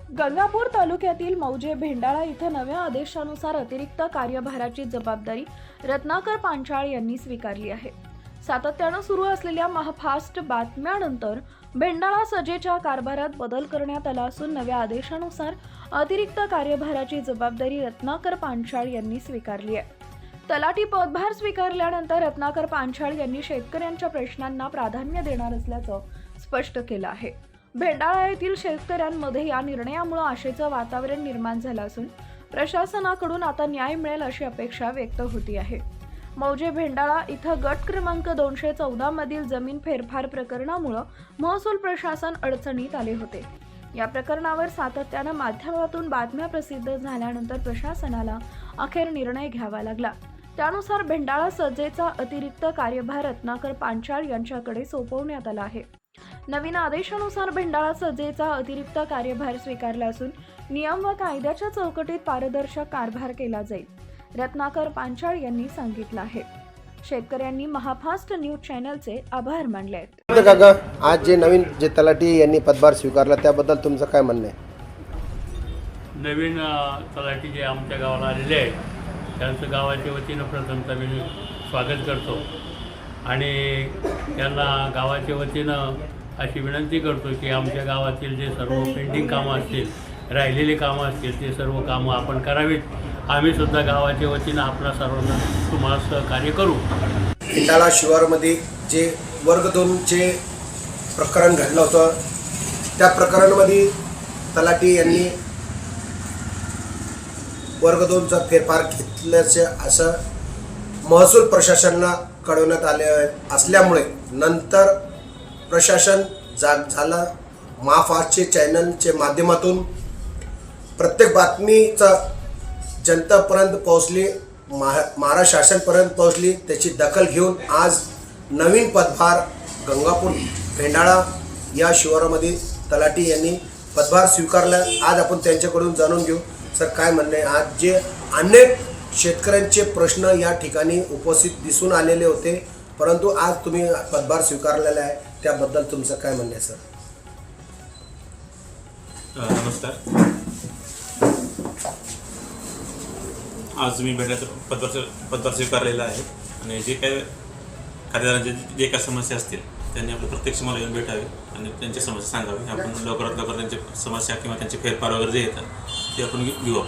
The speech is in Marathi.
गंगापूर तालुक्यातील मौजे भेंडाळा इथं नव्या आदेशानुसार अतिरिक्त कार्यभाराची जबाबदारी रत्नाकर पांचाळ यांनी स्वीकारली आहे। सातत्यानं सुरू असलेल्या महाफास्ट बातम्यानंतर भेंडाळा सजेच्या कारभारात बदल करण्यात आला असून नव्या आदेशानुसार अतिरिक्त कार्यभाराची जबाबदारी रत्नाकर पांचाळ यांनी स्वीकारली आहे। तलाठी पदभार स्वीकारल्यानंतर रत्नाकर पांचाळ यांनी शेतकऱ्यांच्या प्रश्नांना प्राधान्य देणार असल्याचं स्पष्ट केलं आहे। भेंडाळा येथील शेतकऱ्यांमध्ये या निर्णयामुळे आशेचं वातावरण निर्माण झालं असून प्रशासनाकडून आता न्याय मिळेल अशी अपेक्षा व्यक्त होती आहे। मौजे भेंडाळा इथं गट क्रमांक 214 मधील जमीन फेरफार प्रकरणामुळे महसूल प्रशासन अडचणीत आले होते। या प्रकरणावर सातत्यानं माध्यमातून बातम्या प्रसिद्ध झाल्यानंतर प्रशासनाला अखेर निर्णय घ्यावा लागला। त्यानुसार भेंडाळा सजेचा अतिरिक्त कार्यभार रत्नाकर पांचाळ यांच्याकडे सोपवण्यात आला आहे। नवीन आदेशानुसार भेंडाळा सजेचा अतिरिक्त कार्यभार स्वीकारला असून नियम व कायद्याच्या चौकटीत पारदर्शक कारभार केला जाईल, रत्नाकर पांचाळ यांनी सांगितलं आहे। शेतकऱ्यांनी महाफास्ट न्यूज चॅनलचे आभार मानले आहेत। काका, आज जे नवीन तलाठी यांनी पदभार स्वीकारला त्याबद्दल तुमचं काय म्हणणं आहे? नवीन तलाठी जे आमच्या गावाला आलेले आहेत त्यांचं गावाच्या वतीनं प्रथमतः मी स्वागत करतो आणि त्यांना गावाच्या वतीनं अशी विनंती करतो की आमच्या गावातील जे सर्व पेंडिंग कामं असतील, राहिलेली कामं असतील, ते सर्व कामं आपण करावीत। आम्हीसुद्धा गावाच्या वतीनं आपला सर्वांना तुम्हाला सहकार्य करू। भेंडाळा शिवारमध्ये जे वर्ग 2चे प्रकरण घडलं होतं त्या प्रकरणामध्ये तलाठी यांनी वर्ग 2चा फेरफार घेतल्याचे असं महसूल प्रशासनाला कळवण्यात आले असल्यामुळे नंतर प्रशासन जाग झालं। महाफास्टचे चॅनलचे माध्यमातून प्रत्येक बातमीचा जनतापर्यंत पोहोचली, महाराष्ट्र शासनपर्यंत पोहोचली। त्याची दखल घेऊन आज नवीन पदभार गंगापूर भेंडाळा या शिवारामध्ये तलाठी यांनी पदभार स्वीकारला। आज आपण त्यांच्याकडून जाणून घेऊ सर काय म्हणणं आहे। आज जे अनेक शेतकऱ्यांचे प्रश्न या ठिकाणी उपस्थित दिसून आलेले होते, परंतु आज तुम्ही पदभार स्वीकारलेला आहे, त्याबद्दल तुमचं काय म्हणणं आहे सर? नमस्कार। आज मी भेंडाळ्याचं पदभार स्वीकारलेला आहे आणि जे काय खातेदारांचे जे काय समस्या असतील त्यांनी आपलं प्रत्यक्ष मला येऊन भेटावे आणि त्यांची समस्या सांगावी। आपण लवकरात लवकर त्यांची समस्या किंवा त्यांचे फेरफार वगैरे जे येतात ते आपण घेऊ।